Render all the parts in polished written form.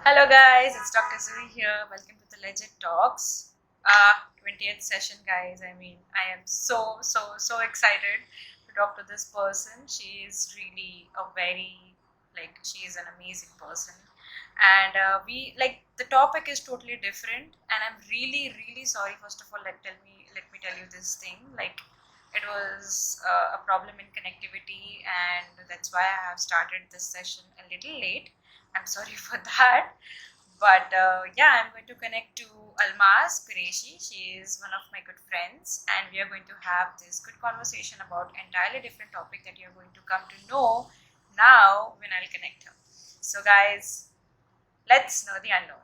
Hello guys, it's Dr. Zuri here. Welcome to the Legit Talks. 20th session guys. I am so excited to talk to this person. She is really she is an amazing person. And the topic is totally different and I'm really sorry. First of all, let me tell you this thing. It was a problem in connectivity and that's why I have started this session a little late. I'm sorry for that. But I'm going to connect to Almas Quraishi. She is one of my good friends, and we are going to have this good conversation about entirely different topic that you're going to come to know now when I'll connect her. So, guys, let's know the unknown.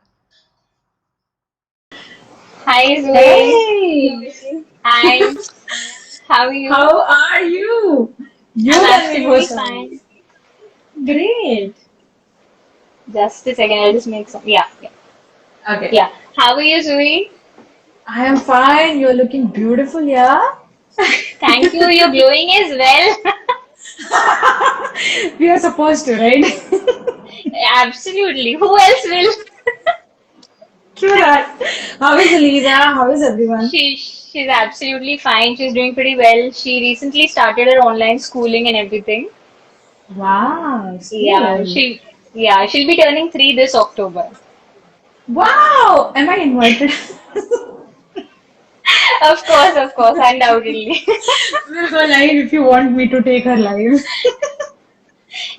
Hi, Zoe. Hey, Hi. How are you? how are you? You I'm tell me absolutely first of all. fine. Great. Just a second, I'll just make some. Yeah. Okay. Yeah. How are you, Zoe? I am fine. You're looking beautiful, yeah? Thank you. You're glowing as well. We are supposed to, right? Absolutely. Who else will? True that. How is Eliza? How is everyone? She's absolutely fine. She's doing pretty well. She recently started her online schooling and everything. Wow, Yeah. school. She'll be turning 3 this October. Wow, am I invited? Of course, undoubtedly. We'll go live if you want me to take her live.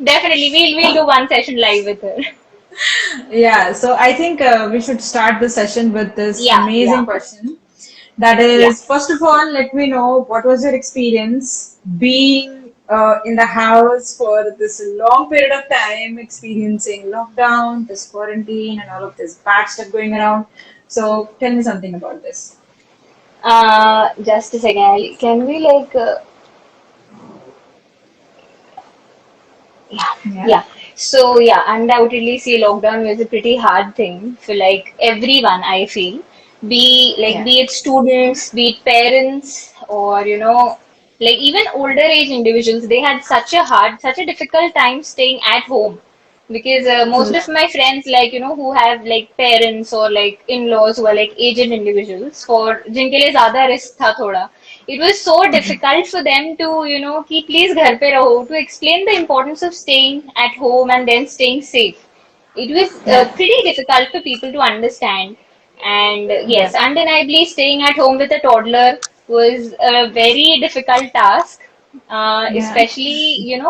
Definitely, we'll do one session live with her. Yeah, so I think we should start the session with this Yeah. amazing question. That Yeah. is, first of all, let me know what was your experience being in the house for this long period of time, experiencing lockdown, this quarantine, and all of this bad stuff going around. So tell me something about this. Just a second. Can we yeah, Yeah. yeah. So yeah, undoubtedly, see, lockdown was a pretty hard thing for like everyone, I feel. Yeah. Be it students, be it parents, or like even older age individuals, they had such a difficult time staying at home because True most of that. my friends, who have like parents or like in-laws who are like aged individuals, for जिनके लिए ज़्यादा risk था थोड़ा, it was so difficult for them to, कि please घर पे रहो, to explain the importance of staying at home and then staying safe. It was Yeah. pretty difficult for people to understand. And Yeah. yes, undeniably, staying at home with a toddler was a very difficult task. Yeah. Especially,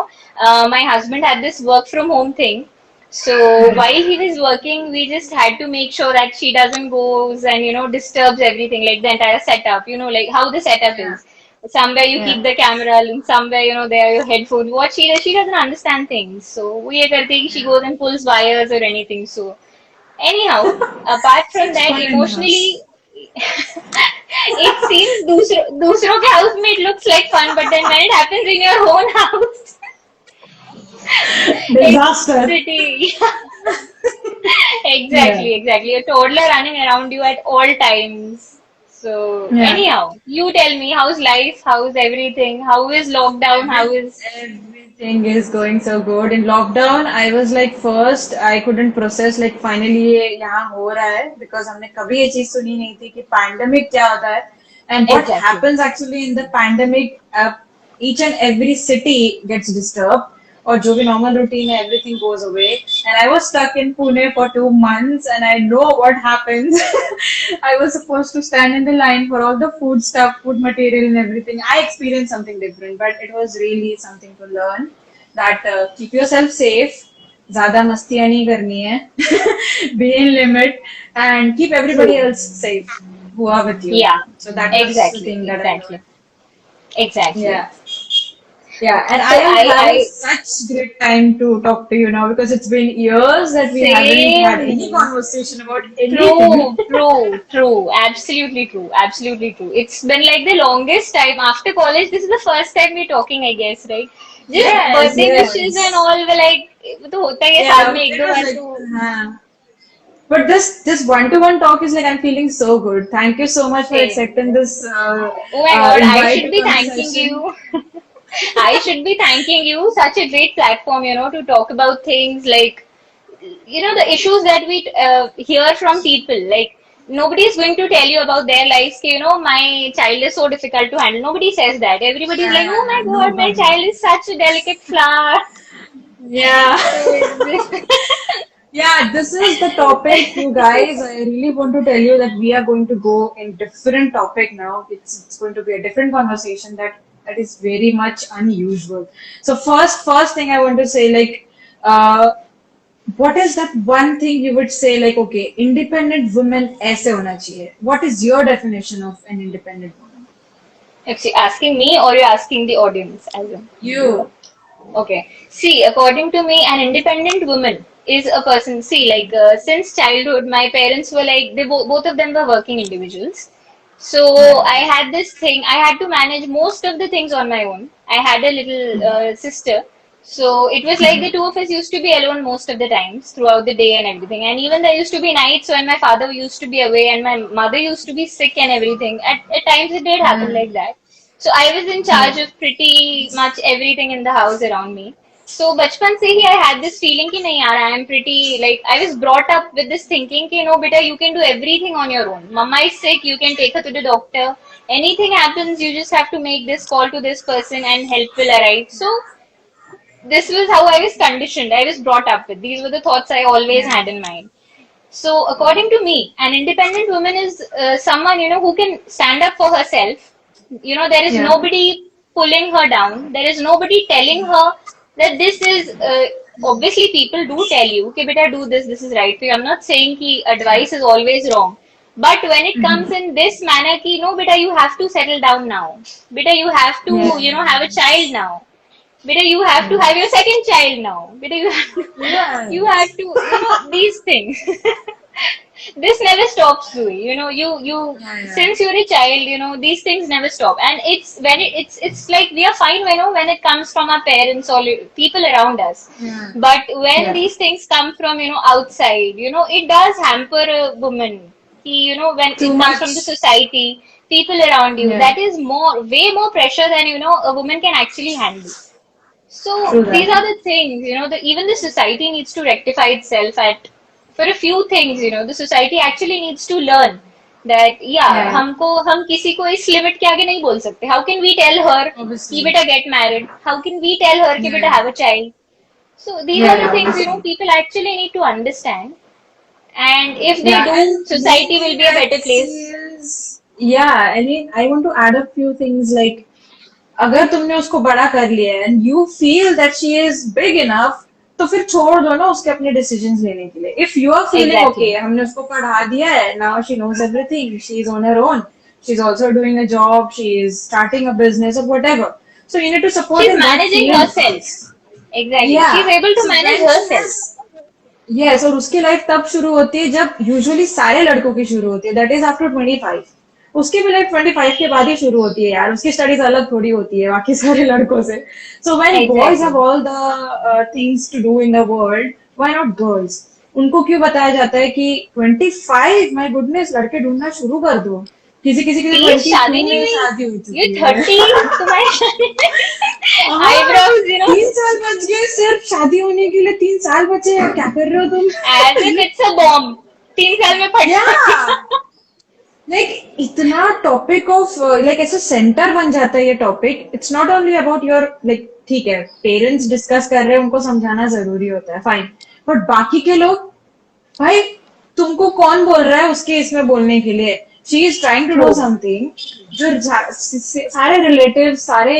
my husband had this work from home thing. So while he was working, we just had to make sure that she doesn't goes and disturbs everything, like the entire setup. Like how the setup Yeah. is. Somewhere you keep Yeah. the camera, and somewhere there are your headphones. What she doesn't understand things. So we are करते she Yeah. goes and pulls wires or anything. So anyhow, apart from Such that, fun in the emotionally, house. it seems दूसरों के house में it looks like fun, but then when it happens in your own house, it's Disaster. pretty. Yeah. Exactly. A toddler running around you at all times. So, Yeah. anyhow, you tell me, how's life? How's everything? How is lockdown? How is. Everything is going so good. In lockdown, I was like first, I couldn't process like finally ये यहाँ हो रहा है because हमने कभी ये चीज सुनी नहीं थी कि pandemic क्या होता है and what Exactly. happens actually in the pandemic. Each and every city gets disturbed. और जो भी normal routine है, everything goes away. And I was stuck in Pune for 2 months, and I know what happens. I was supposed to stand in the line for all the food stuff, food material, and everything. I experienced something different, but it was really something to learn. That keep yourself safe. ज़्यादा मस्तियाँ नहीं करनी है. Be in limit and keep everybody True. else safe who are with you. Yeah. So that was the Exactly. thing that I learned. Exactly. Exactly. Yeah. Yeah, and I So am having I such great time to talk to you now because it's been years that we haven't had any same. conversation about anything. True. Absolutely true. It's been like the longest time after college. This is the first time we're talking, I guess, right? Just Yes, birthday wishes and yes. all were like, वो तो होता ही है साल Yeah, में एक it दो was bar like, तो. but this one-to-one talk is like I'm feeling so good. Thank you so much for accepting Same. this Oh my God, I invite should to be come thanking session. you. I should be thanking you. Such a great platform, to talk about things like. the issues that we hear from people, like nobody is going to tell you about their lives. My child is so difficult to handle. Nobody says that. Everybody is like, oh my God, my Nobody. child is such a delicate flower. Yeah. So Yeah, this is the topic, you guys. I really want to tell you that we are going to go in different topic now. It's going to be a different conversation that is very much unusual. So first thing I want to say, like, what is that one thing you would say, like, okay, independent women ऐसे होना चाहिए? What is your definition of an independent woman? actually, asking me or you're asking the audience as in? You. Okay. See, according to me, an independent woman is a person. See, like since childhood, my parents were like both of them were working individuals. So Yeah. I had this thing. I had to manage most of the things on my own. I had a little sister. So it was like the two of us used to be alone most of the times throughout the day and everything. And even there used to be nights when my father used to be away and my mother used to be sick and everything. At times it did happen like that. So I was in charge Yeah. of pretty much everything in the house around me. So बचपन से ही I had this feeling कि नहीं यार I am pretty, like I was brought up with this thinking कि no beta you can do everything on your own. Mama is sick, you can take her to the doctor. Anything happens, you just have to make this call to this person and help will arrive. So this was how I was conditioned. I was brought up with. These were the thoughts I always Yeah. had in mind. So, according to me, an independent woman is someone, who can stand up for herself. There is Yeah. nobody pulling her down. There is nobody telling her that this is, obviously people do tell you, okay, beta, do this, this is right for you. I'm not saying ki advice is always wrong. But when it comes in this manner, ki, no, beta, you have to settle down now. Beta, you have to, Yeah. have a child now. Beta, you have to Yeah. have your second child now. Beta, you have to, you Yes. have to, these things. This never stops, Louis. Yeah, yeah. Since you're a child, these things never stop. And it's like we are fine, when it comes from our parents or people around us. Yeah. But when Yeah. these things come from, outside, it does hamper a woman. When Too it comes from the much. society, people around you, Yeah. that is way more pressure than, a woman can actually handle. So True these that. are the things, even the society needs to rectify itself for a few things, the society actually needs to learn that, yeah, Yeah. हम किसी को इस limit के आगे नहीं बोल सकते. How can we tell her कि Obviously. बेटा get married? How can we tell her कि बेटा Yeah. have a child? So these Yeah, are the yeah, things, obviously. people actually need to understand. And if they Yeah, do, and one society will thing be a I better see place. is, yeah, I mean, I want to add a few things like, अगर तुमने उसको बड़ा कर लिया है and you feel that she is big enough, तो फिर छोड़ दो ना उसके अपने decisions लेने के लिए. If you are feeling okay, Exactly. हमने उसको पढ़ा दिया है, now she knows everything, she is on her own, she's also doing a job, she is starting a business or whatever. So you need to support She's in that managing field herself. first. Exactly. She's Yeah. able to So manage when she herself. is yes और उसकी life तब शुरू होती है जब usually सारे लड़कों की शुरू होती है दैट इज आफ्टर 25 उसकी भी लाइफ 25 के बाद ही शुरू होती है यार उसकी स्टडीज अलग थोड़ी होती है बाकी सारे लड़कों से so when boys have Exactly. All the things to do in the world why not girls उनको क्यों बताया जाता है कि 25 माय गुडनेस लड़के ढूंढना शुरू कर दो किसी किसी की प्लीज शादी 22 नहीं में हुई. शादी हो ये चुकी है 30 तुम्हारी शादी. हाँ Eyebrows, 3 साल बच गए सिर्फ शादी होने के लिए 3 साल बचे हैं क्या कर रहे हो as if तुम it's a bomb. 3 साल में फट Yeah, जाएगा. like इतना टॉपिक ऑफ लाइक ऐसे सेंटर बन जाता है ये topic it's not only about your like ठीक है पेरेंट्स डिस्कस कर रहे हैं उनको समझाना जरूरी होता है फाइन बट बाकी के लोग भाई तुमको कौन बोल रहा है उसके इसमें बोलने के लिए she is trying to do True. Something जो सारे रिलेटिव सारे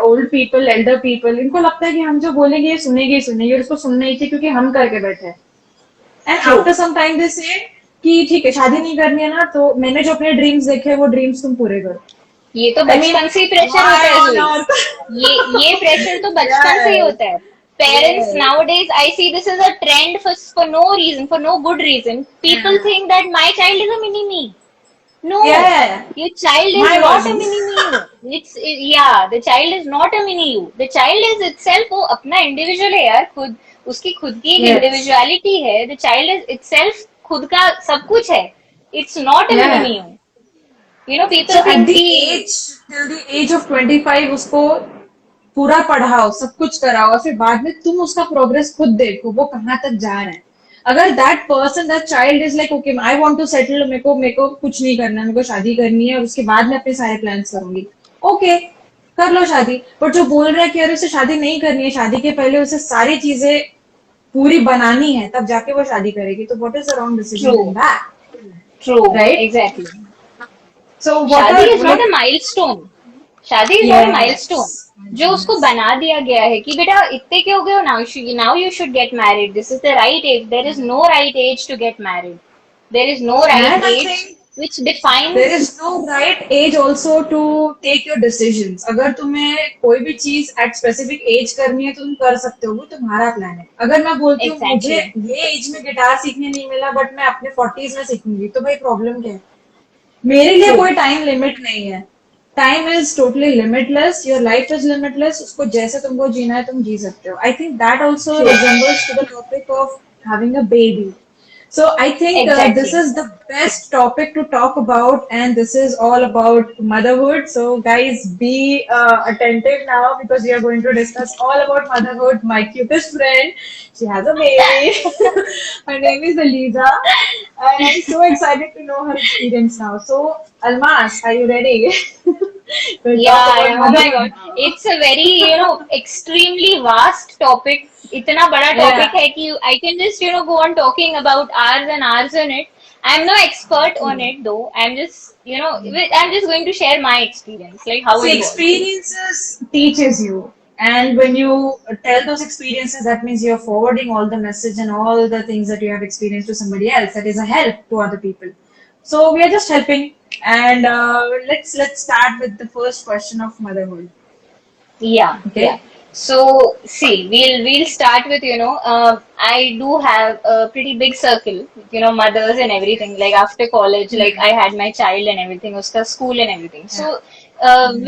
ओल्ड पीपल एल्डर पीपल इनको लगता है कि हम जो बोलेंगे ये सुनेंगे ही सुनेंगे और इसको सुनना ही चाहिए क्योंकि हम करके बैठे हैं and True. After some time they say कि ठीक है शादी नहीं करनी है ना तो मैंने जो अपने ड्रीम्स देखे हैं, वो ड्रीम्स तुम पूरे करो ये तो आई मीन बचपन से ही प्रेशर होता व्हाई है ऑन जुई. अर्थ ये प्रेशर तो बचपन से ही यस होता है. Parents yes nowadays, I see this is a trend for no reason, for no good reason. People think that my child is a mini me. No, Yeah, your child is my not a version. mini you. Yeah, the child is not a mini you. The child is itself वो अपना individual है यार खुद उसकी खुद की एक Yes. individuality है. The child is itself खुद का सब कुछ है. It's not a mini Yeah. me. People So at think the कि age, till the age of 25, उसको पूरा पढ़ाओ, सब कुछ कराओ, और फिर बाद में तुम उसका प्रोग्रेस खुद देखो वो कहाँ तक जा रहा है. अगर that person, that child is like okay I want to settle, मेरे को कुछ नहीं करना, मेरे को शादी करनी है और उसके बाद मैं अपने सारे प्लान्स करूंगी, ओके कर लो शादी. बट जो बोल रहा है कि अरे उसे शादी नहीं करनी है, शादी के पहले उसे सारी चीजें पूरी बनानी है तब जाके वो शादी करेगी, तो what is the wrong decision in that, True, right? exactly. So what शादी are is not a milestone. शादी इज नॉट अ माइलस्टोन जो उसको बना दिया गया है कि बेटा इतने के हो गए हो, now you should get married, this is the right age. There is no right age to get married. There is no right and I age think which there defines. Is no right age also to take your decisions. अगर तुम्हें कोई भी चीज at specific as करनी है तो तुम कर सकते हो, वो तुम्हारा प्लान है. अगर मैं बोलती हूँ मुझे Exactly. ये एज में गिटार सीखने नहीं मिला बट मैं अपने 40s में सीखूंगी, तो भाई प्रॉब्लम क्या है? मेरे लिए True. कोई टाइम लिमिट नहीं है. Time is totally limitless, your life is limitless. उसको जैसे तुमको जीना है तुम जी सकते हो. I think that also True. Resembles to the topic of having a baby. So I think this Exactly. is the best topic to talk about, and this is all about motherhood. So guys, be attentive now because we are going to discuss all about motherhood. My cutest friend, she has a baby. Her name is Eliza, and I'm so excited to know her experience now. So Almas, are you ready? We'll talk Yeah, about yeah. Oh my motherhood God. now. It's a very, extremely vast topic. इतना बड़ा Yeah. topic है कि I can just, go on talking about hours and hours on it. I'm no expert on it though. I'm just going to share my experience, like how See, it was. experiences teaches you, and when you tell those experiences, that means you're forwarding all the message and all the things that you have experienced to somebody else. That is a help to other people. So we are just helping, and let's start with the first question of motherhood. Yeah, yeah. Okay. So see, we'll start with I do have a pretty big circle, mothers and everything. Like after college, like I had my child and everything, uska school and everything. Yeah. So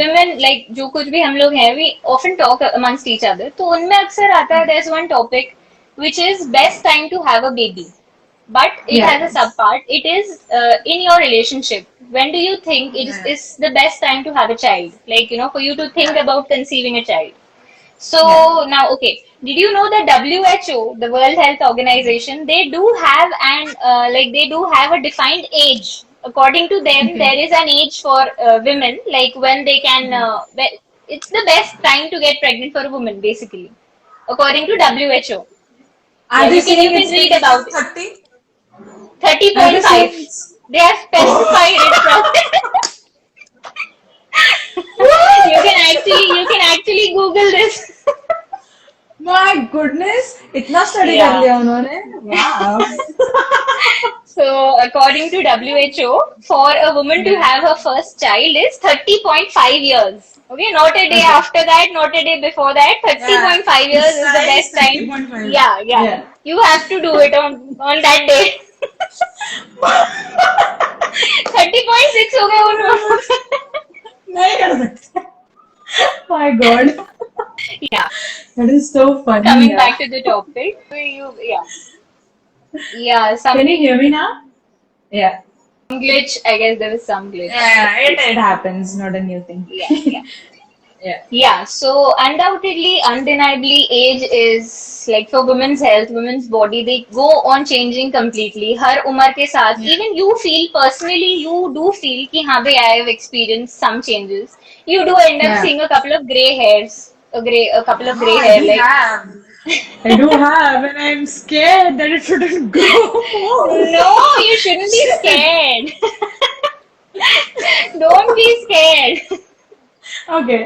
women like जो कुछ भी हम लोग हैं, we often talk amongst each other. तो उनमें अक्सर आता है there's one topic which is best time to have a baby. But it Yeah. has a subpart. It is in your relationship. When do you think Yeah. is the best time to have a child? Like, for you to think Yeah. about conceiving a child. Yeah. So now, okay, did you know the WHO, the World Health Organization, they do have they do have a defined age. According to them, Okay. there is an age for women, like when they can, it's the best time to get pregnant for a woman, basically, according to WHO. Yeah, Are they you saying can it's read minimum about it. 30? Are they saying 30.5. it's They have specified it from. You can actually Google this. My goodness, इतना study कर Yeah. लिया उन्होंने. Wow. So according to WHO, for a woman to Yeah. have her first child is 30.5 years. Okay, not a day Okay. after that, not a day before that. Yeah. 30.5 years is the Precise best time. 30.5. Yeah, yeah. Yeah. You have to do it on that day. 30.6 हो गए उन. नहीं कर सकते. My God. Yeah. That is so funny. Coming Yeah. back to the topic, yeah. Yeah, some Can you hear me now? Yeah. glitch. I guess there was some glitch. Yeah, it happens. Not a new thing. Yeah, yeah. Yeah. Yeah, so undoubtedly, undeniably, age is like for women's health, women's body, they go on changing completely. हर उम्र के साथ, Yeah. even you feel personally, you do feel कि हाँ भाई I have experienced some changes. You do end up Yeah. seeing a couple of gray hairs, a couple of Oh, gray I hair, do like have. I do have, and I'm scared that it shouldn't go more. no, you shouldn't be scared. Don't be scared. Okay,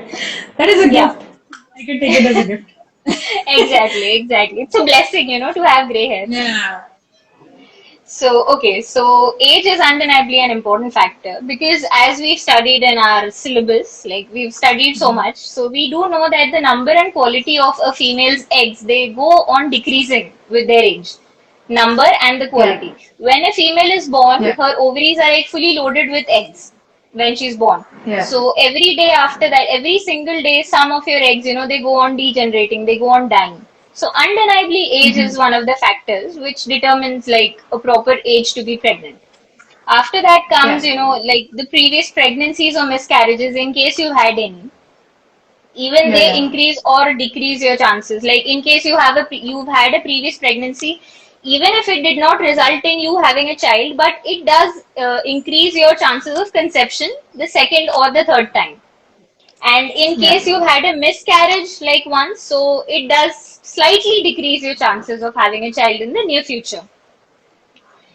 that is a Yeah. gift. I can take it as a gift. Exactly. It's a blessing, to have gray hair. Yeah. So, okay, so age is undeniably an important factor because as we've studied in our syllabus, like we've studied so much, so we do know that the number and quality of a female's eggs, they go on decreasing with their age. Number and the quality. When a female is born, Yeah. her ovaries are like fully loaded with eggs when she's born. Yeah. So every day after that, every single day, some of your eggs, they go on degenerating, they go on dying. So undeniably, age is one of the factors which determines like a proper age to be pregnant. After that comes, Yeah. like the previous pregnancies or miscarriages in case you had any. Even they Yeah. increase or decrease your chances. Like in case you've had a previous pregnancy, even if it did not result in you having a child, but it does increase your chances of conception the second or the third time. And in Yeah. case you've had a miscarriage like once, so it does slightly decrease your chances of having a child in the near future.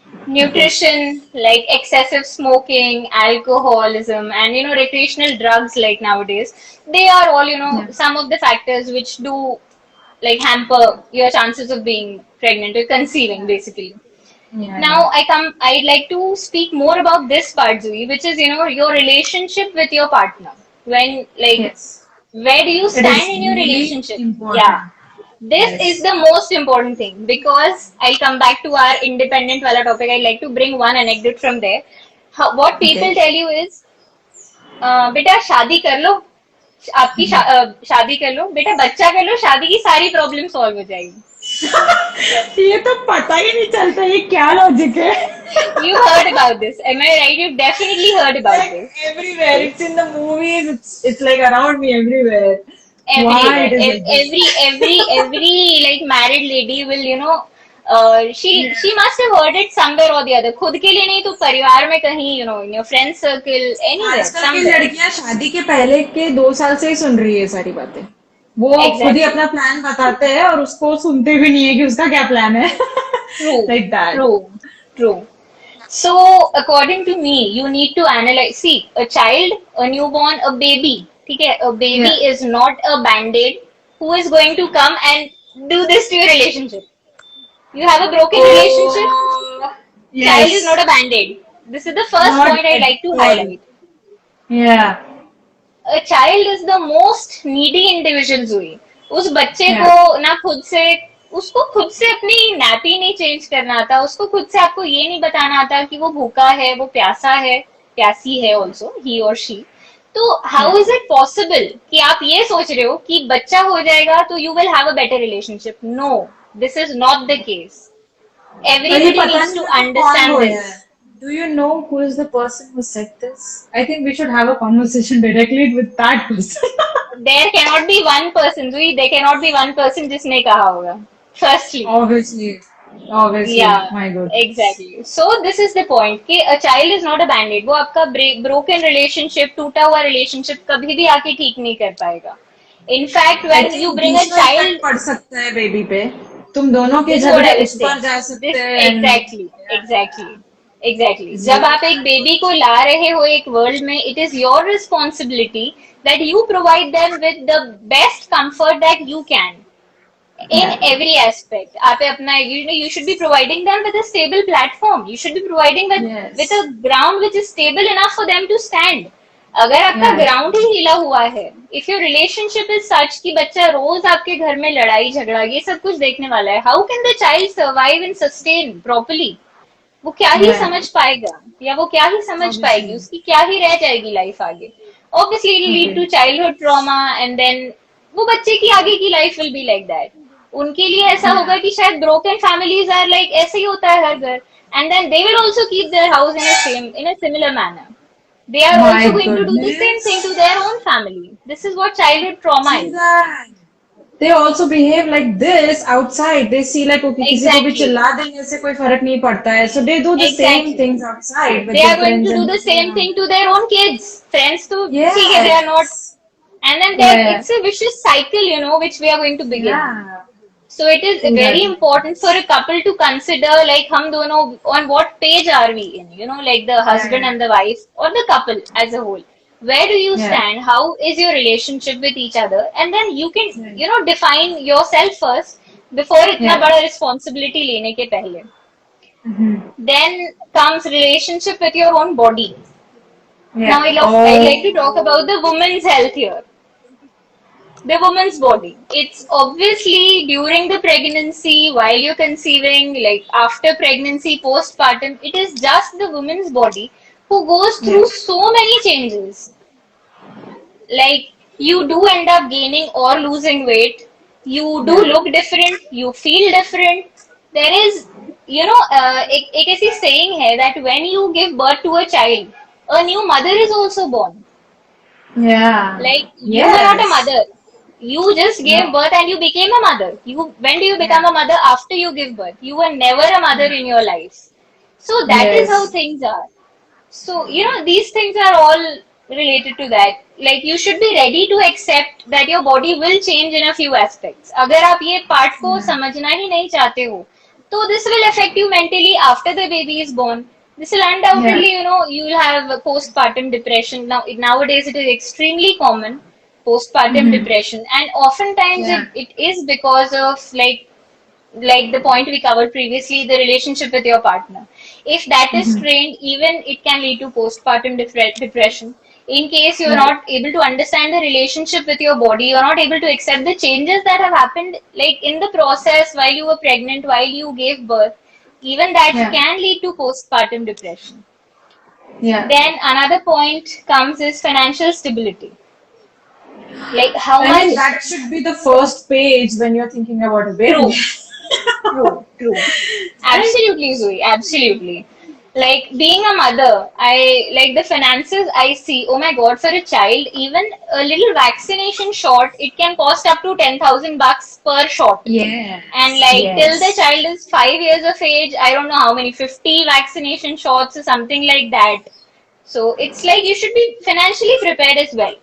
Okay. Nutrition, like excessive smoking, alcoholism, and recreational drugs like nowadays, they are all Yeah. some of the factors which do like hamper your chances of being pregnant or conceiving basically. Yeah. Now Yeah. I'd like to speak more about this part, Zui, which is your relationship with your partner. When like Yes. where do you It stand is in your really relationship? Yeah. important. This is Yes. the most important thing because I'll come back to our independent wala topic. I'd like to bring one anecdote from there. What people Okay. tell you is, बेटा शादी कर लो, शादी कर लो, बेटा बच्चा कर लो, शादी की सारी प्रॉब्लम सॉल्व हो जाएगी. ये तो पता ही नहीं चलता ये क्या लॉजिक है. You heard about this. Am I right? You've definitely heard about Like this. everywhere, it's in the movies. It's like around me everywhere. Why Everywhere. it is like this? Every like married lady will, she Yeah. must have heard it somewhere or the other. खुद के लिए नहीं तो परिवार में कहीं, in your friend circle, anywhere, आजकल की somewhere. लड़कियां शादी के पहले के 2 साल से ही सुन रही है ये सारी बातें. वो खुद ही Exactly. अपना प्लान बताते हैं और उसको सुनते भी नहीं है कि उसका क्या प्लान है. True. Like that. True. True. So, according to me, you need to analyze. See, a child, a newborn, a baby. Okay, a baby Yeah. is not a band-aid who is going to come and do this to your relationship. You have a broken relationship, Oh, child is not yes. a band-aid. This is the first Not point I'd at like to all. highlight. Yeah. A child is the most needy individual हुई. उस बच्चे Yeah. को ना खुद से उसको खुद से अपनी नैपी नहीं चेंज करना आता, उसको खुद से आपको ये नहीं बताना आता कि वो भूखा है, वो प्यासा है, प्यासी है ऑल्सो ही और शी. तो how Yeah. Is it possible कि आप ये सोच रहे हो कि बच्चा हो जाएगा तो you will have a better relationship? No, this is not the case. और ये Everybody पता needs नहीं to मेरे को कौन understand बोला this. है. Do you know who is the person who said this? I think we should have a conversation directly with that person. There cannot be one person, Zui. There cannot be one person जिसने कहा होगा. Firstly, Obviously. Obviously. yeah, My goodness. exactly. So this is the point कि a child is not a band-aid. वो आपका broken relationship, टूटा हुआ relationship कभी भी आके ठीक नहीं कर पाएगा. In fact, I when you think bring a दूसरा इफेक्ट child, पड़ सकता है बेबी पे. तुम दोनों के this is what झगड़े I was उस पर saying. जा सकते This हैं and exactly, exactly, exactly. it's जब really आप एक not बेबी good. को ला रहे हो एक वर्ल्ड में, it is your responsibility that you provide them with the best comfort that you can. In Yeah. every aspect आप अपना you should be providing them with a stable platform, you should be providing with a Yes. ground which is stable enough for them to stand. अगर आपका Yeah. Ground ही हिला हुआ है, if your relationship is such कि बच्चा रोज आपके घर में लड़ाई झगड़ा ये सब कुछ देखने वाला है, how can the child survive and sustain properly? वो क्या ही Yeah. समझ पाएगा या वो क्या ही समझ पाएगी, Obviously. उसकी क्या ही रह जाएगी लाइफ आगे? Obviously lead to Okay. Childhood trauma and then वो बच्चे की आगे की life will be like that. उनके लिए ऐसा होगा Yeah. कि शायद ब्रोकन फैमिलीज आर लाइक ऐसे ही होता है हर घर, and then they will also keep their house in a similar manner. They are also My going to do the same thing to goodness. their own family. This is what childhood trauma See is. that? They also behave like this outside. They see like okay किसी को भी Exactly. चिल्ला देने से कोई फर्क नहीं पड़ता है. So they do the same Exactly. things outside with They their are going friends to do and the people same around. thing to their own kids. Friends to ठीक है, they are not. Yes. And then Yeah. it's a vicious cycle, which we are going to begin. Yeah. So it is True very that. important for a couple to consider like हम दोनों on what page are we in, like the husband Yeah. and the wife or the couple as a whole. Where do you Yeah. stand? How is your relationship with each other? And then you can, Yeah. define yourself first before इतना Yeah. बड़ा responsibility लेने के पहले. Mm-hmm. Then comes relationship with your own body. Now Yeah. I'd like to talk Oh. about the woman's health here. The woman's body. It's obviously during the pregnancy, while you're conceiving, like after pregnancy, postpartum, it is just the woman's body who goes Yeah. through so many changes. Like you do end up gaining or losing weight. You do Yeah. look different. You feel different. There is, एक ऐसी saying है that when you give birth to a child, a new mother is also born. Yeah. Like you are not a Yes. mother. You just gave No. birth and you became a mother. When do you become Yeah. a mother? After you give birth. You were never a mother Yeah. in your life. So that is how Yes. things are. So, these things are all related to that. Like, you should be ready to accept that your body will change in a few aspects. अगर आप ये part को Yeah. समझना ही नहीं चाहते हो, तो this will affect you mentally after the baby is born. This will Yeah. undoubtedly, you'll have postpartum depression. Nowadays, it is extremely common, postpartum Mm-hmm. depression, and oftentimes Yeah. it is because of like the point we covered previously, the relationship with your partner. If that is Mm-hmm. strained, even it can lead to postpartum depression. In case you're Right. not able to understand the relationship with your body, you're not able to accept the changes that have happened, like in the process while you were pregnant, while you gave birth, even that Yeah. can lead to postpartum depression. Yeah. Then another point comes is financial stability. Like how I much. mean, that should be the first page when you're thinking about a baby. True. True. Right? Absolutely, Zoe. Absolutely. Like being a mother, I like the finances I see. Oh my God, for a child, even a little vaccination shot, it can cost up to 10,000 bucks per shot. And Yes. like till the Yes. child is 5 years of age, I don't know how many, 50 vaccination shots or something like that. So it's like you should be financially prepared as well.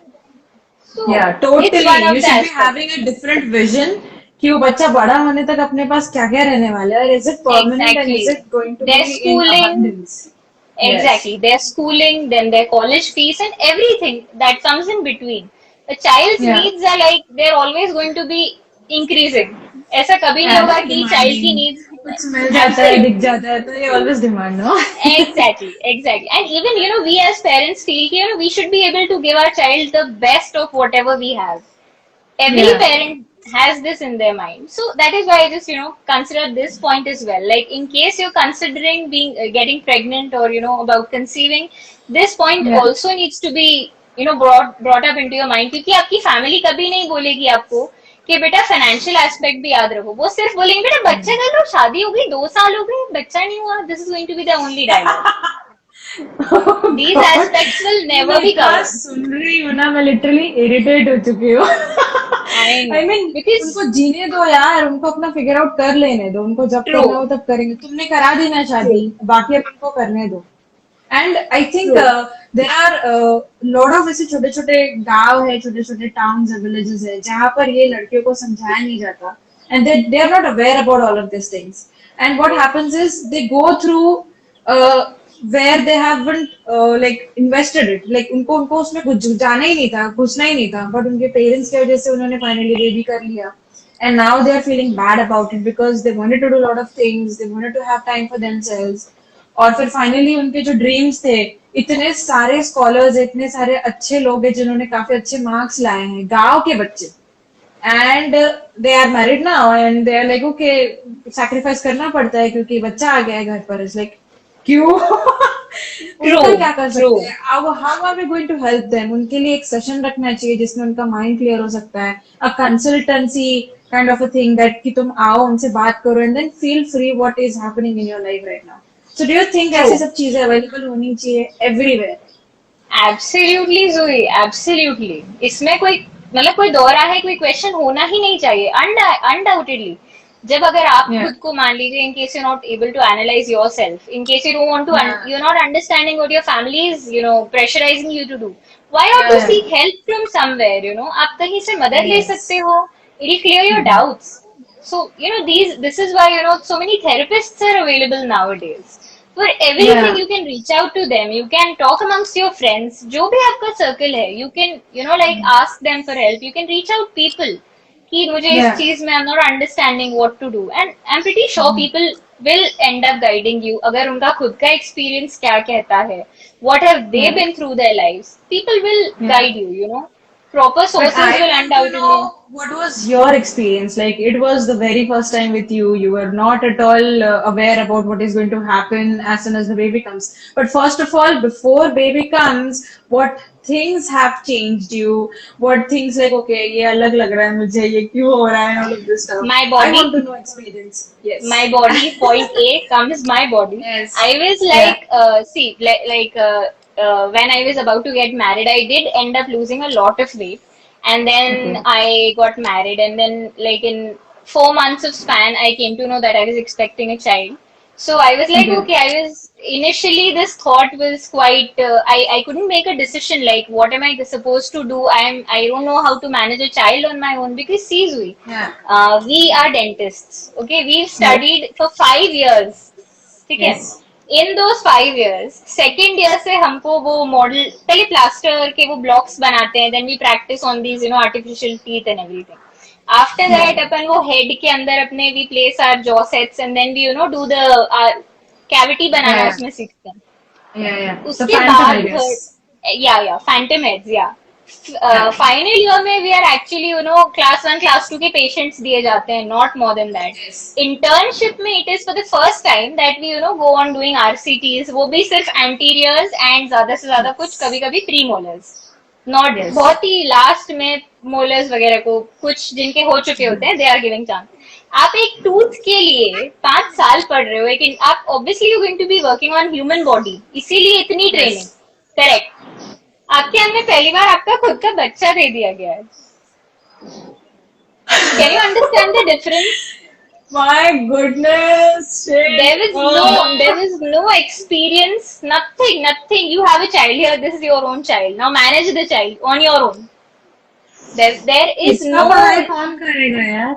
So Yeah, it's totally. one You of the should be aspects. having a different vision कि वो बच्चा बड़ा होने तक अपने पास क्या क्या रहने वाला है और is it permanent and is Exactly. it going to Their be in schooling, abundance? Yes. exactly. Their schooling, then their college fees, and everything that comes in between. A child's Yeah. needs are like they're always going to be increasing. ऐसा कभी नहीं होगा And कि child की demanding. needs. कुछ मिल जाता है Absolutely. दिख जाता है तो ये always demand, no? Exactly. And even, we as parents feel, we should be able to give our child the best of whatever we have. Every Yeah. parent has this in their mind. So that is why I just, consider this point as well. Like in case you're considering being getting pregnant or, about conceiving, this point Yeah. also needs to be, brought up into your mind. क्योंकि आपकी family कभी नहीं बोलेगी आपको कि बेटा financial aspect भी याद रखो. वो सिर्फ बोलेंगे बेटा बच्चा कर लो, शादी हो गई, 2 साल हो गए, बच्चा नहीं हुआ. This is going to be the only dialogue. Oh These God. aspects will मैं never be इतना covered. सुन रही हूँ ना मैं लिटरली इरिटेट हो चुकी हूँ. I I know. mean, Because उनको जीने दो यार, उनको अपना फिगर आउट कर लेने दो, उनको जब करना हो true, तब करेंगे. तुमने करा दी ना शादी, true, बाकी अब उनको करने दो. And I think true. There are lot of ऐसे छोटे छोटे गांव है, छोटे छोटे टाउन्स है, विलेजेस है, जहाँ पर ये लड़कियों को समझाया नहीं जाता. And they are not aware about all of this things. And what happens is they go through where they haven't like invested it, like उनको उसमें कुछ जाना ही नहीं था, घुसना ही नहीं था, but उनके पेरेंट्स की वजह से उन्होंने फाइनली बेबी कर लिया. And now they are feeling bad about it because they wanted to do a lot of things, they wanted to have time for themselves. और फिर फाइनली उनके जो ड्रीम्स थे, इतने सारे स्कॉलर्स, इतने सारे अच्छे लोग हैं जिन्होंने काफी अच्छे मार्क्स लाए हैं, गांव के बच्चे, and they are married now and they are like okay, sacrifice करना पड़ता है क्योंकि बच्चा आ गया है घर पर. इट्स लाइक क्यों? उनका True, क्या कर सकते true. हैं? How are we going to help them? उनके लिए एक सेशन रखना चाहिए जिसमें उनका माइंड क्लियर हो सकता है, a consultancy kind of a thing, that कि तुम आओ उनसे बात करो and then feel free what is happening in your life right now. So do you think ऐसी True. सब चीजें अवेलेबल होनी चाहिए एवरीवेयर? एब्सोल्युटली जोई, एब्सोल्युटली. इसमें कोई मतलब कोई दौरा है, कोई क्वेश्चन होना ही नहीं चाहिए. अनडाउटेडली. जब अगर आप या खुद को मान लीजिए, in case you not able to analyse yourself, in case you don't want Yeah. To, you not understanding what your family is, pressurising you to do, why not या to seek help from somewhere. आप कहीं से मदद ले यस. सकते हो. It will clear your doubts. So, this is why, so many therapists are available nowadays. For everything, या you can reach out to them. You can talk amongst your friends. जो भी आपका circle है, you can, like ask them for help. You can reach out people. कि मुझे इस या चीज में I'm not understanding what to do. And I'm pretty sure people will end up guiding you. अगर उनका खुद का experience क्या कहता है, what have they या been through their lives, people will या guide you. Proper But sources I will want to undoubtedly. know what was your experience. Like, it was the very first time with you. You were not at all aware about what is going to happen as soon as the baby comes. But first of all, before baby comes, what things have changed you? What things like, okay, ये अलग लग रहा है मुझे, ये क्यों हो रहा है, all of this stuff. My I want body. to know experience. Yes. My body, point A comes my body. Yes. I was Yeah. like, see, when I was about to get married, I did end up losing a lot of weight. And then Okay. I got married, and then like in 4 months of span, I came to know that I was expecting a child. So I was like, Okay. okay, I was initially this thought was quite. I couldn't make a decision like what am I supposed to do. I don't know how to manage a child on my own because see, Zui, Yeah. we are dentists. Okay, we've Yes. studied for 5 years. ठीक है. Yes. In those 5 years, second year से हमको वो model पहले plaster के वो blocks बनाते हैं, then we practice on these artificial teeth and everything. After that Yeah. अपन वो हेड के अंदर अपने we place our jaw sets and then we do the cavity बनाना Yeah. उसमें सीखते हैं. Yeah. Yeah. The उसके phantom, I बाद guess. या फैंटम हेड्स या Yeah. फाइनल ईयर में we are actually class 1 class 2 के पेशेंट्स दिए जाते हैं, not more than that. Yes. Internship में it is for the first time that we go on doing RCTs, वो भी सिर्फ एंटीरियर्स एंड ज्यादा से ज्यादा कुछ कभी कभी प्री मोलर्स, नॉट Yes. बहुत ही लास्ट में मोलर्स वगैरह को कुछ जिनके हो चुके होते हैं, दे आर गिविंग चांस. आप एक टूथ के लिए 5 साल पढ़ रहे हो, लेकिन आप obviously you going to be working on human body, इसीलिए इतनी ट्रेनिंग. Yes. करेक्ट. आपके हमने पहली बार आपका खुद का बच्चा दे दिया गया है. Can you understand the difference? My goodness. Shit. There is no experience, nothing. You have a child here. This is your own child. Now manage the child on your own. There is इतना no. पढ़ाई कौन करेगा यार?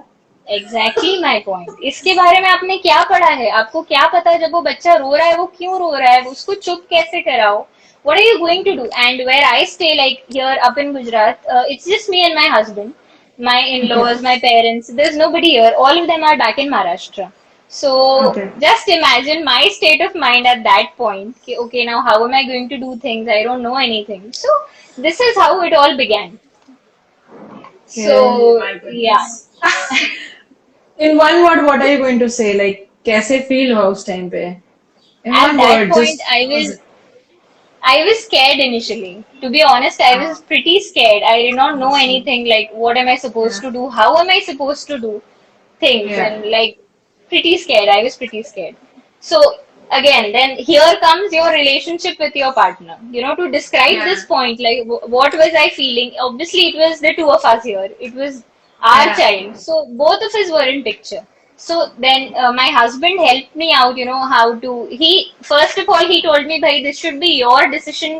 Exactly my point. इसके बारे में आपने क्या पढ़ा है? आपको क्या पता है जब वो बच्चा रो रहा है वो क्यों रो रहा है? उसको चुप कैसे कराओ? What are you going to do? And where I stay, like here up in Gujarat, it's just me and my husband, my Okay. in-laws, my parents. There's nobody here. All of them are back in Maharashtra. So Okay. just imagine my state of mind at that point. Okay, now how am I going to do things? I don't know anything. So this is how it all began. So Oh my yeah. goodness. In one word, what are you going to say? Like, कैसे feel हुआ उस time पे? In At one that word, point, just I was scared initially. To be honest, I was pretty scared. I did not know anything like what am I supposed to do? How am I supposed to do things? Yeah. And like pretty scared. I was pretty scared. So again, then here comes your relationship with your partner. To describe Yeah. this point, like what was I feeling? Obviously, it was the two of us here. It was our Yeah. child. So both of us were in picture. So then my husband helped me out, how to. First of all, he told me, bhai, this should be your decision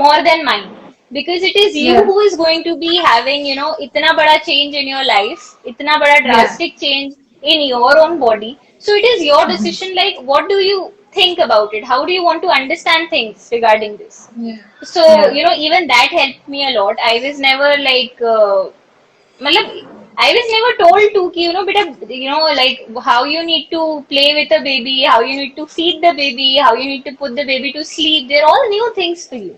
more than mine. Because it is you Yeah. who is going to be having, itna bada change in your life, itna bada Yeah. drastic change in your own body. So it is your decision, like, what do you think about it? How do you want to understand things regarding this? Yeah. So, Yeah. even that helped me a lot. I was never like, मतलब I was never told to कि beta like how you need to play with a baby, how you need to feed the baby, how you need to put the baby to sleep. They're all new things for you.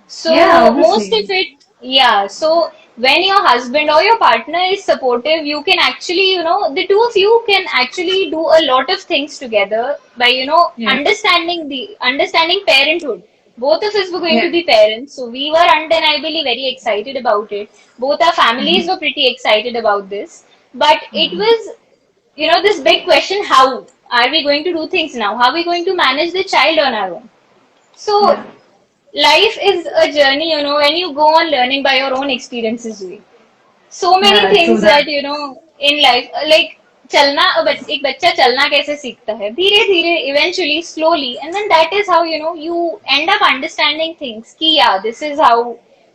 So Yeah, most of obviously. it, yeah. So when your husband or your partner is supportive, you can actually, the two of you can actually do a lot of things together by, Yeah. understanding parenthood. Both of us were going to Yeah. be parents, so we were undeniably very excited about it. Both our families were pretty excited about this. But it was, this big question, how are we going to do things now? How are we going to manage the child on our own? So Yeah. life is a journey, when you go on learning by your own experiences. So many Yeah, true things that, that. in life, like चलना, एक बच्चा चलना कैसे सीखता है, धीरे धीरे, eventually, slowly, and then that is how, you end up understanding things कि yeah, this is how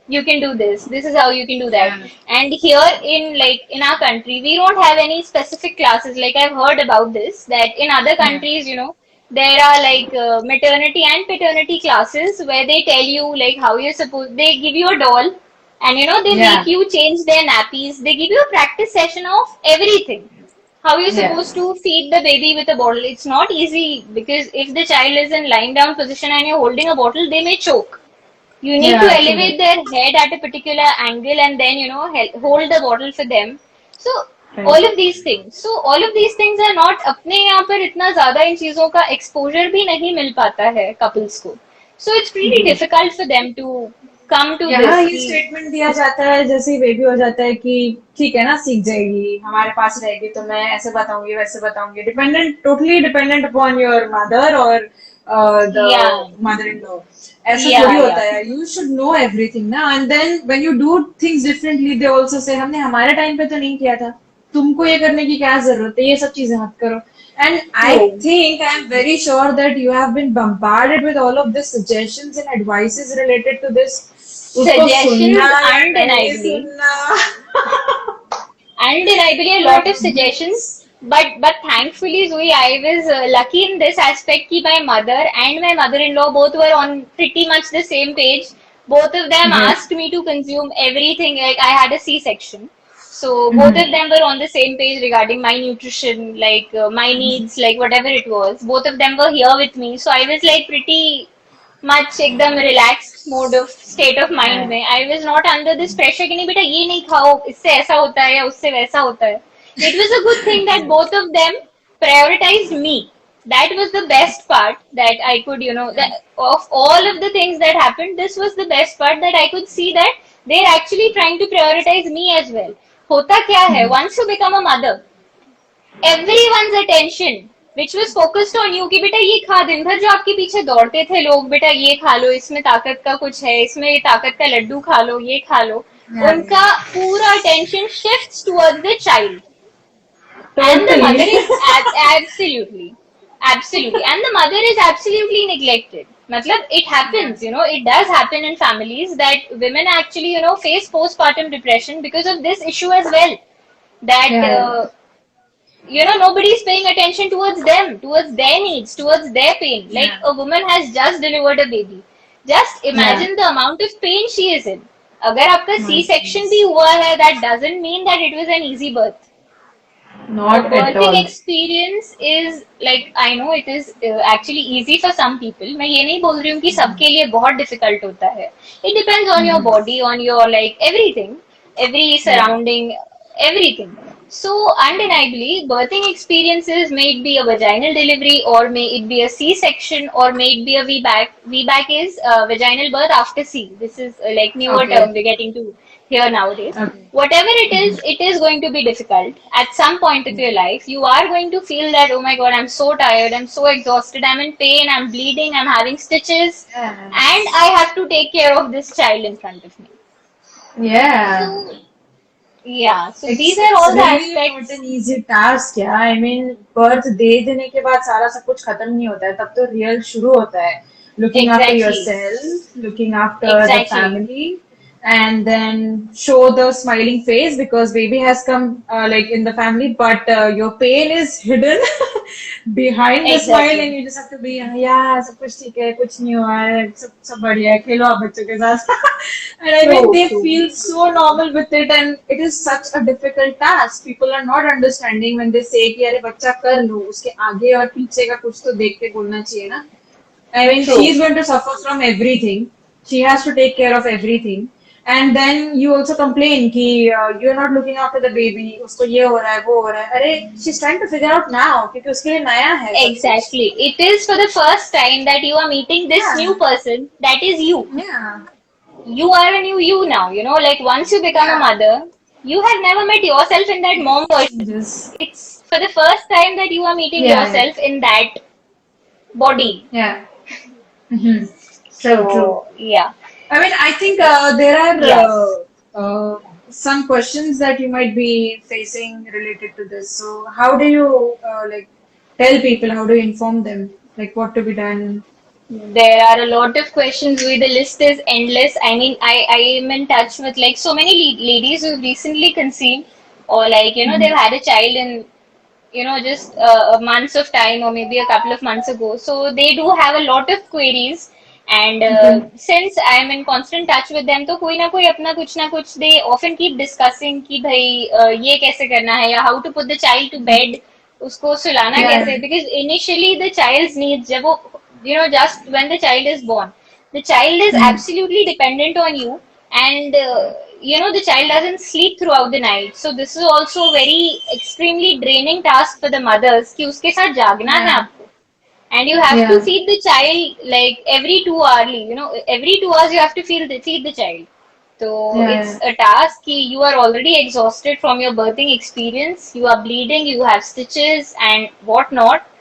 you can do this is how you can do that. Yeah. And here in our country, we don't have any specific classes. Like I've heard about this, that in other Yeah. countries, there are like maternity and paternity classes where they tell you like how you're supposed, they give you a doll, and they make Yeah. you change their nappies, they give you a practice session of everything, how you're Yeah. supposed to feed the baby with a bottle. It's not easy because if the child is in lying down position and you're holding a bottle, they may choke. You need to Yeah, true elevate that. their head at a particular angle and then hold the bottle for them. So Right. all of these things are not, अपने यहाँ पर इतना ज्यादा इन चीजों का exposure भी नहीं मिल पाता है couples को. So it's pretty difficult for them to come to यहाँ this ये कि स्टेटमेंट दिया जाता है जैसे ही बेबी हो जाता है कि ठीक है ना, सीख जाएगी, हमारे पास रहेगी तो मैं ऐसे बताऊंगी वैसे बताऊंगी, dependent, totally dependent upon your mother और the Yeah, mother-in-law. ऐसा थोड़ी yeah, होता yeah. है. You should know everything ना. And then when you do things differently, they also say हमने हमारे टाइम पे तो नहीं किया था. तुमको ये करने की क्या जरूरत है? ये सब चीजें मत करो. And I True. think I'm very sure that you have been bombarded with all of these suggestions and advices related to this. उसको सुनना Suggestions, या नहीं undeniably. सुनना. Undeniably a lot of suggestions, but thankfully, Zoe, I was lucky in this aspect that my mother and my mother-in-law both were on pretty much the same page. Both of them Yes. asked me to consume everything. Like I had a C-section, so both of Mhm. them were on the same page regarding my nutrition, like my needs, like whatever it was. Both of them were here with me, so I was like pretty much एकदम relaxed mode of state of mind Yeah. में I was not under this pressure कि नहीं बेटा ये नहीं खाओ इससे ऐसा होता है या उससे वैसा होता है it was a good thing that both of them prioritized me. That was the best part that I could, that of all of the things that happened, this was the best part that I could see that they're actually trying to prioritize me as well. होता क्या है, once you become a mother, everyone's attention which was focused on you कि बेटा ये खा दिन भर जो आपके पीछे दौड़ते थे लोग बेटा ये खा लो इसमें ताकत का कुछ है इसमें ये ताकत का लड्डू खा लो ये खा लो Yeah. उनका पूरा attention shifts towards the child and the mother Totally. is absolutely and the mother is absolutely neglected matlab it Yeah. happens it does happen in families that women actually face postpartum depression because of this issue as well that Yeah. nobody's paying attention towards them, towards their needs, towards their pain. Like Yeah. a woman has just delivered a baby. Just Yeah. imagine the amount of pain she is in. अगर आपका My C-section भी goodness. हुआ है, that doesn't mean that it was an easy birth. A Not at birthing all. experience is like I know it is actually easy for some people. मैं ये नहीं बोल रही हूँ कि सबके लिए बहुत difficult होता है. It depends on your body, on your like everything, every Yeah. surrounding, everything. So undeniably, birthing experiences may it be a vaginal delivery or may it be a C-section or may it be a VBAC. VBAC is vaginal birth after C. This is like newer Okay. term we're getting to hear nowadays. Okay. Whatever it is going to be difficult. At some point of your life, you are going to feel that, oh my god, I'm so tired, I'm so exhausted, I'm in pain, I'm bleeding, I'm having stitches, and Yes. I have to take care of this child in front of me. Yeah. So, yeah, so these are It's all the really not aspects. an easy task. Yeah. I mean, birth दे देने के बाद सारा सब कुछ खत्म नहीं होता है. तब तो real शुरू होता है. Looking after Exactly, yourself, looking after the exactly. family, and then show the smiling face because baby has come like in the family, but your pain is hidden behind the smile, and Exactly. you just have to be yeah सब कुछ ठीक है कुछ नहीं हुआ है सब सब बढ़िया है खेलो आप बच्चों के साथ. And I mean True, they true. feel so normal with it, and it is such a difficult task. People are not understanding when they say कि अरे बच्चा कर लो उसके आगे और पीछे का कुछ तो देख के बोलना चाहिए ना. I mean, she's True. going to suffer from everything. She has to take care of everything. And then you also complain कि you're not looking after the baby. उसको ये हो रहा है, वो हो रहा है. अरे, she's trying to figure out now क्योंकि उसके लिए नया है सब कुछ. Exactly. It is for the first time that you are meeting this Yeah. new person that is you. Yeah. You are a new you now, like once you become a Yeah. mother, you have never met yourself in that mom version. Just It's for the first time that you are meeting yeah, yourself in that body. yeah. Mm-hmm. So true. So, yeah. I mean, I think there are Yes. some questions that you might be facing related to this. So, how do you like tell people? How do you inform them? Like what to be done? There are a lot of questions. The list is endless. I mean, I am in touch with like so many ladies who recently conceived or like, they've had a child in just months of time or maybe a couple of months ago. So they do have a lot of queries. And Okay. since I am in constant touch with them, तो कोई ना कोई अपना कुछ ना कुछ they often keep discussing कि भाई ये कैसे करना है या how to put the child to bed, उसको सुलाना Yeah. कैसे, because initially the child's needs जब वो just when the child is born, the child is absolutely dependent on you, and the child doesn't sleep throughout the night. So this is also very extremely draining task for the mothers कि उसके साथ जागना है Yeah. आपको, and you have to Yeah. feed the child like every 2 hourly. Every 2 hours you have to feed the child. So it's Yeah. a task कि you are already exhausted from your birthing experience, you are bleeding, you have stitches and whatnot.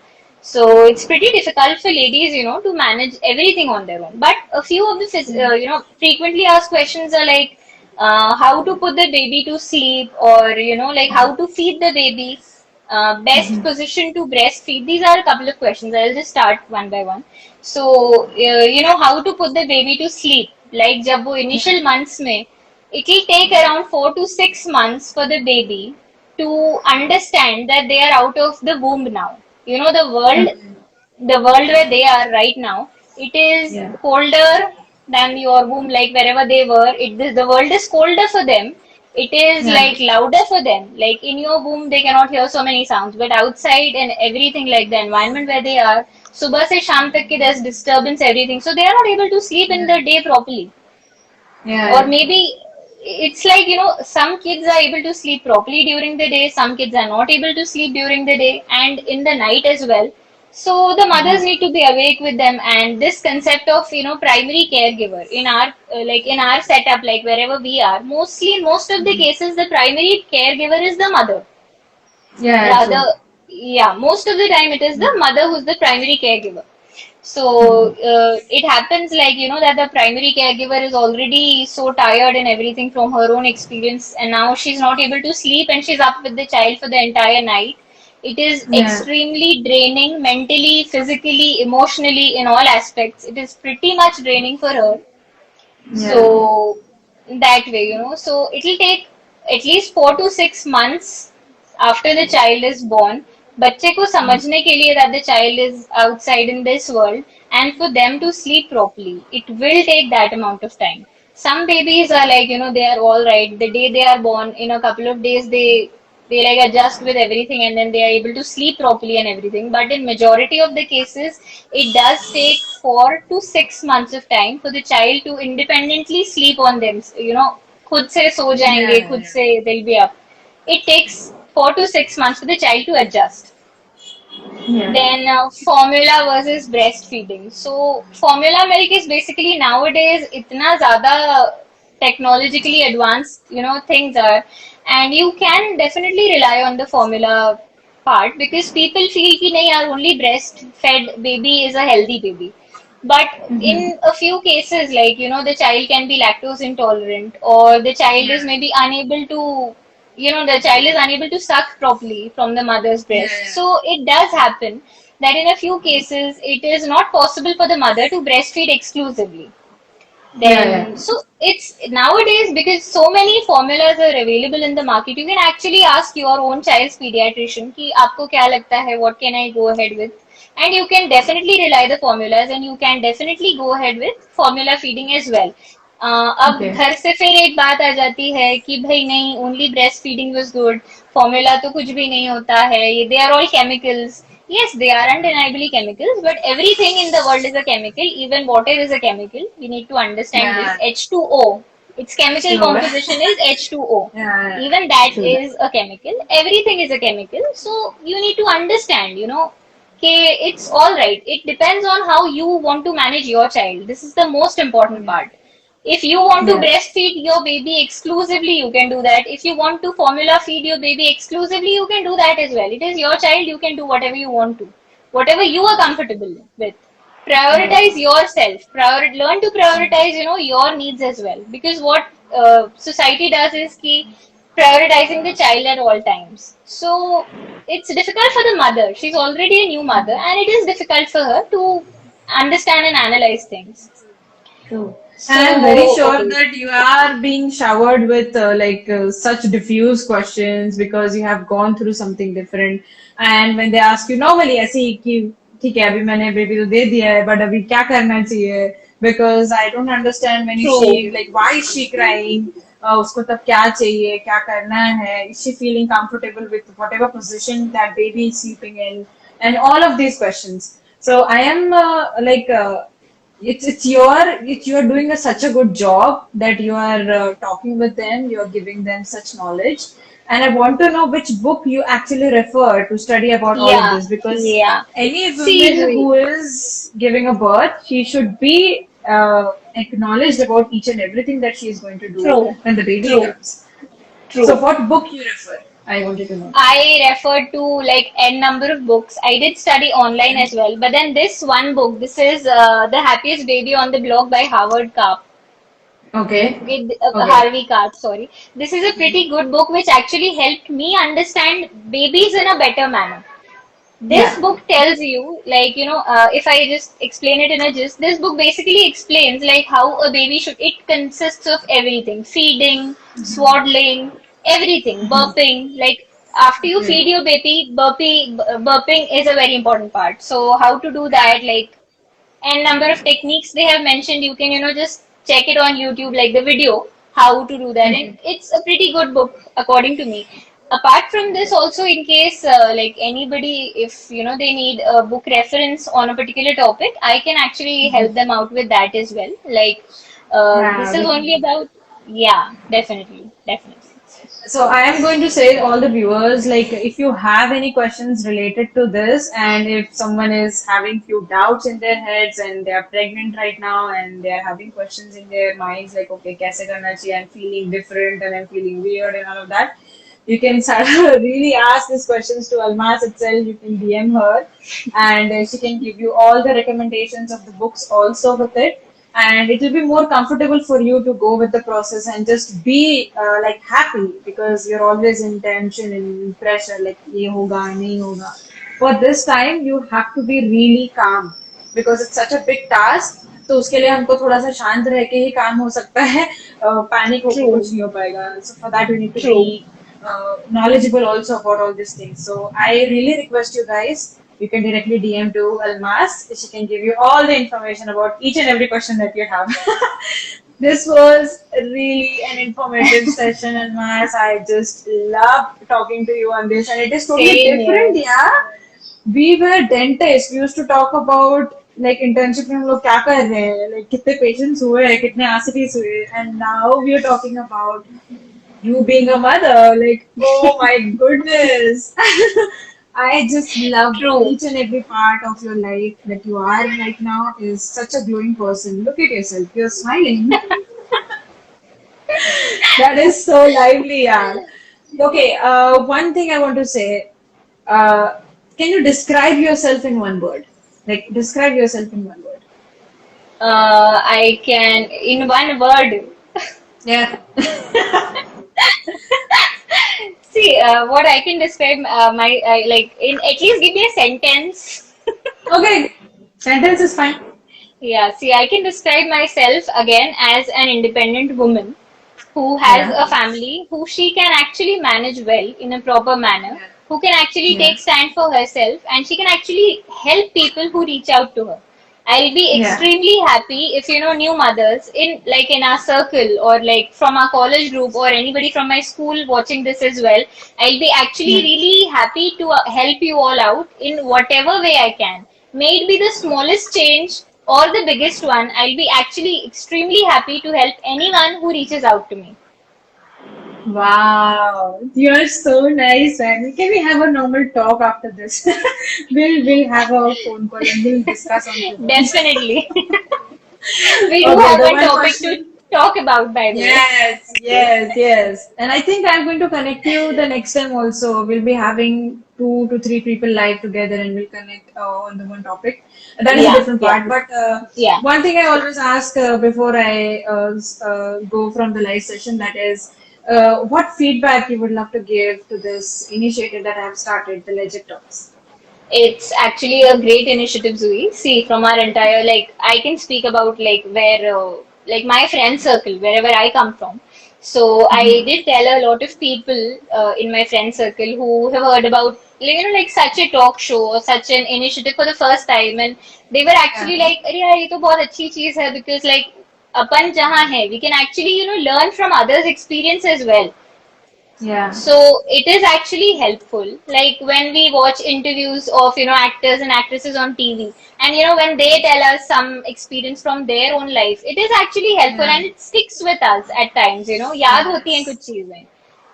So it's pretty difficult for ladies, to manage everything on their own. But a few of the, frequently asked questions are like how to put the baby to sleep, or, like how to feed the baby, best position to breastfeed. These are a couple of questions. I'll just start one by one. So, how to put the baby to sleep. Like, jab wo initial months mein, it will take around 4 to 6 months for the baby to understand that they are out of the womb now. The world where they are right now, it is Yeah. colder than your womb, like wherever they were. The world is colder for them. It is Yeah. like louder for them. Like in your womb, they cannot hear so many sounds, but outside and everything, like the environment where they are, subah se sham tak ki there's disturbance, everything. So they are not able to sleep in Yeah. the day properly. Or Yeah. maybe it's like, some kids are able to sleep properly during the day, some kids are not able to sleep during the day and in the night as well. So the mothers need to be awake with them. And this concept of, primary caregiver in our, like in our setup, like wherever we are, mostly in most of the cases, the primary caregiver is the mother. Yeah. Rather, True. yeah, most of the time it is the mother who's the primary caregiver. So it happens like, that the primary caregiver is already so tired and everything from her own experience, and now she's not able to sleep and she's up with the child for the entire night. It is Yeah. extremely draining mentally, physically, emotionally, in all aspects. It is pretty much draining for her. Yeah. So that way, so it'll take at least 4 to 6 months after the child is born, बच्चे को समझने के लिए that the child is outside in this world, and for them to sleep properly. It will take that amount of time. Some babies are like, they are all right. The day they are born, in a couple of days, they like adjust with everything and then they are able to sleep properly and everything. But in majority of the cases, it does take 4 to 6 months of time for the child to independently sleep on them. खुद से सो जाएंगे, Yeah. खुद से they'll be up. It takes 4 to 6 months for the child to adjust. Yeah. Then formula versus breastfeeding. So formula milk is basically nowadays इतना ज़्यादा technologically advanced, things are, and you can definitely rely on the formula part because people feel कि नहीं यार, only breastfed baby is a healthy baby. But in a few cases, like, the child can be lactose intolerant, or the child is Yeah. maybe unable to, the child is unable to suck properly from the mother's breast. Yeah. So it does happen that in a few cases, it is not possible for the mother to breastfeed exclusively. Yeah. Yeah. Then, so it's nowadays, because so many formulas are available in the market, you can actually ask your own child's pediatrician कि आपको क्या लगता है, what can I go ahead with, and you can definitely rely the formulas and you can definitely go ahead with formula feeding as well. अब Okay. घर से फिर एक बात आ जाती है कि भाई नहीं, only breast feeding was good, formula तो कुछ भी नहीं होता है, ये they are all chemicals. Yes, they are undeniably chemicals, but everything in the world is a chemical. Even water is a chemical. We need to understand this. Yeah. H2O. Its chemical True. composition is H2O. Yeah. Even that True. is a chemical. Everything is a chemical. So you need to understand, okay, it's all right. It depends on how you want to manage your child. This is the most important Yeah. part. If you want to Yeah. breastfeed your baby exclusively, you can do that. If you want to formula feed your baby exclusively, you can do that as well. It is your child, you can do whatever you want to, whatever you are comfortable with. Yeah. Prioritize yourself. Learn to prioritize, your needs as well. Because what society does is prioritizing the child at all times. So it's difficult for the mother. She's already a new mother, and it is difficult for her to understand and analyze things. True. And I'm very So, sure okay. that you are being showered with such diffuse questions because you have gone through something different. And when they ask you normally ऐसे ही कि ठीक है अभी मैंने baby तो दे दिया है but अभी क्या करना चाहिए because I don't understand when is True. she like why is she crying उसको तब क्या चाहिए क्या करना है is she feeling comfortable with whatever position that baby is sleeping in and all of these questions. So I am it's you're doing such a good job that you are talking with them, you're giving them such knowledge, and I want to know which book you actually refer to study about all of Yeah, this because yeah. any See, woman Zui, who is giving a birth, she should be acknowledged about each and everything that she is going to do true, when the baby true, comes. So, true. what book you refer? I wanted to know. I referred to like n number of books. I did study online Okay. as well, but then this one book, this is The Happiest Baby on the Block by Howard Karp. Okay. With Okay. Harvey Karp, sorry. This is a pretty good book which actually helped me understand babies in a better manner. This Yeah. book tells you, like, if I just explain it in a gist, this book basically explains, like, how a baby should, it consists of everything: feeding, swaddling, everything, burping. Like, after you Okay. feed your baby, burping is a very important part. So, how to do Yeah. that, like, and number of techniques they have mentioned, you can just check it on YouTube, like the video how to do that, and Okay. it's a pretty good book according to me. Apart from this also, in case like anybody, if they need a book reference on a particular topic, I can actually help them out with that as well, like this Yeah, is we can only do that. about, yeah, definitely. So I am going to say all the viewers, like if you have any questions related to this, and if someone is having few doubts in their heads and they are pregnant right now and they are having questions in their minds, like okay, kaise karna chahiye? I'm feeling different and I'm feeling weird and all of that. You can start really ask these questions to Almas itself. You can DM her, and she can give you all the recommendations of the books also with it. And it will be more comfortable for you to go with the process and just be like happy, because you're always in tension and pressure, like ye hoga nahi hoga. For this time you have to be really calm, because it's such a big task. तो उसके लिए हमको थोड़ा सा शांत रह के ही काम हो सकता है, पैनिक होके कुछ True, नहीं हो पाएगा. So for that you need to be true. knowledgeable also about all these things. So I really request you guys, you can directly DM to Almas. She can give you all the information about each and every question that you have. This was really an informative session, Almas. I just loved talking to you on this, and it is totally Same different, here. yeah. We were dentists. We used to talk about like internship में हम लोग क्या कर रहे हैं, like कितने patients हुए हैं, कितने ACTs हुए, and now we are talking about you being a mother. Like, oh my goodness. I just love True. each and every part of your life that you are right now is such a glowing person. Look at yourself. You're smiling. That is so lively, yeah. Okay, one thing I want to say. Uh, can you describe yourself in one word? Like, describe yourself in one word. I can, in one word. Yeah. See, what I can describe like, in at least give me a sentence. Okay. Sentence is fine. Yeah, see, I can describe myself again as an independent woman who has Yeah. a family, who she can actually manage well in a proper manner, Yeah. who can actually Yeah. take stand for herself, and she can actually help people who reach out to her. I'll be Yeah. extremely happy if new mothers in, like, in our circle, or like from our college group, or anybody from my school watching this as well. I'll be actually Yeah. really happy to help you all out in whatever way I can. May it be the smallest change or the biggest one, I'll be actually extremely happy to help anyone who reaches out to me. Wow, you're so nice, man. Can we have a normal talk after this? We'll have a phone call and we'll discuss on few things. Definitely. We do Okay, have the one one topic to question. talk about, by the way. Yes, yes, yes. And I think I'm going to connect you the next time also. We'll be having 2 to 3 people live together and we'll connect on the one topic. That is a Yeah, different yeah, part. But yeah. one thing I always ask before I go from the live session, that is, what feedback you would love to give to this initiative that I have started, the Legit Talks. It's actually a great initiative, Zui. See, from our entire, like, I can speak about like where, like my friend circle, wherever I come from. So I did tell a lot of people in my friend circle who have heard about, like, like such a talk show or such an initiative for the first time, and they were Yeah, actually like, "अरे यार, ये तो बहुत अच्छी चीज है," because like अपन जहाँ है, we can actually learn from others' experience as well. yeah, So it is actually helpful. Like when we watch interviews of actors and actresses on TV, and when they tell us some experience from their own life, it is actually helpful yeah. and it sticks with us at times. याद होती हैं Yes, कुछ चीजें.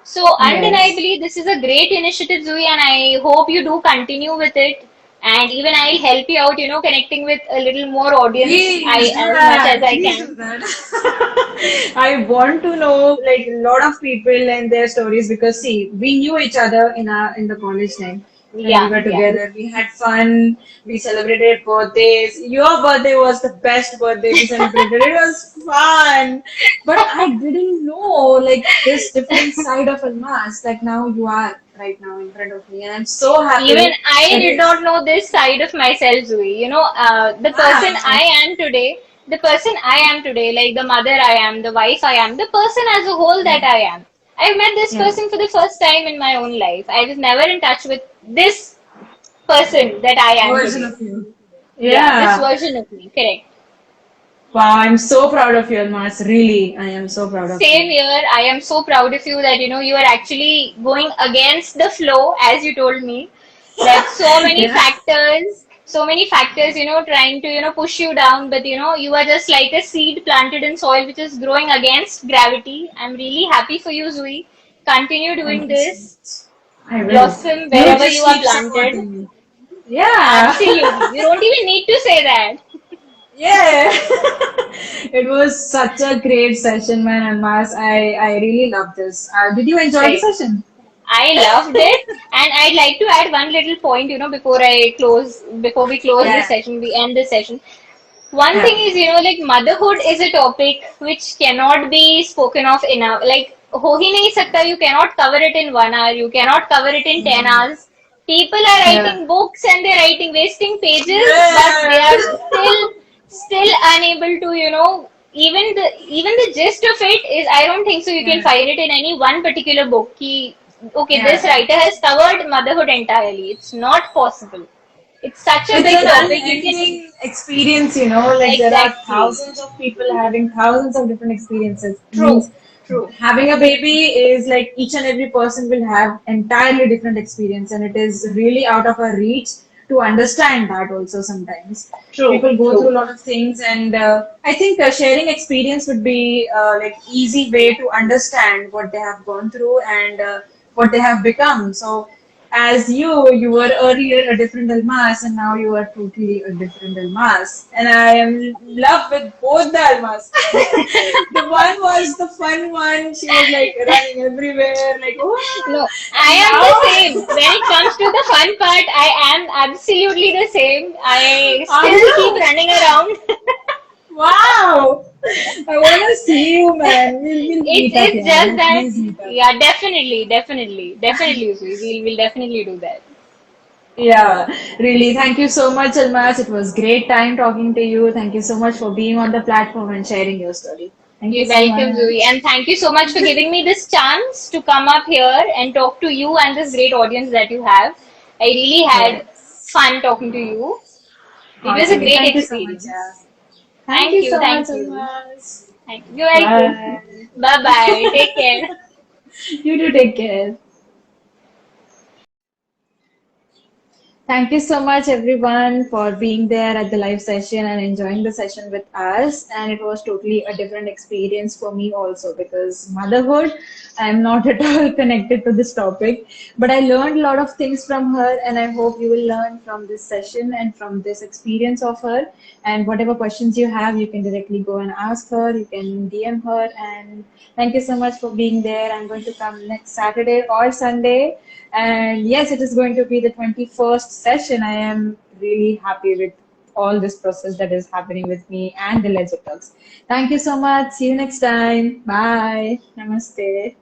So yes. undeniably, this is a great initiative, Zui, and I hope you do continue with it. and even I'll help you out, connecting with a little more audience, Please do as much as that. I Please can. do that. I want to know like a lot of people and their stories because see, we knew each other in the college time when we Yeah, were yeah. together. We had fun. We celebrated birthdays. Your birthday was the best birthday we celebrated. It was fun. But I didn't know like this different side of Almas. Like now you are right now in front of me, and I'm so Even happy I that did you. not know this side of myself, Zui. The person I Wow. am today, like the mother I am, the wife I am, the person as a whole Yeah. that I am. I've met this Yeah. person for the first time in my own life. I was never in touch with this person that I am Version today. of you. Yeah, this Yeah. version of me, correct. Wow, I'm so proud of you, Almas. Really, I am so proud of Same you. here. I am so proud of you that you are actually going against the flow, as you told me. That Yeah. so many factors, trying to push you down, but you are just like a seed planted in soil which is growing against gravity. I'm really happy for you, Zui. Continue doing Thank you so this. much. I will. Blossom You wherever just you are keep planted. supporting me. Yeah. Absolutely. You don't even need to say that. Yeah. It was such a great session, man, Almas. I really love this. Did you enjoy the Same. session? I loved it, and I'd like to add one little point, before we close this Yeah. session, we end this session. One thing Yeah. is, like motherhood is a topic which cannot be spoken of enough. Like, ho hi nahi sakta, you cannot cover it in 1 hour, you cannot cover it in 10 hours. People are Yeah. writing books and they're writing, wasting pages, but they Yeah. are still unable to, even the gist of it is, I don't think so you can Yeah. find it in any one particular book. Okay, this Yeah. writer has covered motherhood entirely. It's not possible. It's such a It's big an topic. You can unending experience, you know, like there are exactly. thousands of people having thousands of different experiences. True. Means True. having a baby is like each and every person will have entirely different experience, and it is really out of our reach to understand that also sometimes. True. People go through True. a lot of things, and I think sharing experience would be like easy way to understand what they have gone through and what they have become. So as you were earlier a different Almas and now you are totally a different Almas. And I am in love with both the Almas. The one was the fun one. She was like running everywhere, like, oh, No, I and am the now, same. When it comes to the fun part, I am absolutely the same. I are still keep you? running around. Wow! I want to see you, man. We'll It's meet up, it's yeah. just that, Please meet up. yeah, definitely, Yusuf. We'll definitely do that. Yeah, really. Thank you so much, Almas. It was great time talking to you. Thank you so much for being on the platform and sharing your story. Thank you You're so welcome, Zoe, much. and thank you so much for giving me this chance to come up here and talk to you and this great audience that you have. I really had Yes. fun talking to you. It was a Awesome. great Thank you so much. Yeah. experience. Thank you so much, Thank you, Almas. You're welcome. Bye. Bye bye. Take care. You do take care. Thank you so much, everyone, for being there at the live session and enjoying the session with us. And it was totally a different experience for me also because motherhood, I'm not at all connected to this topic. But I learned a lot of things from her, and I hope you will learn from this session and from this experience of her. And whatever questions you have, you can directly go and ask her, you can DM her. And thank you so much for being there. I'm going to come next Saturday or Sunday. And yes, it is going to be the 21st session. I am really happy with all this process that is happening with me and the Legit Talks. Thank you so much. See you next time. Bye. Namaste.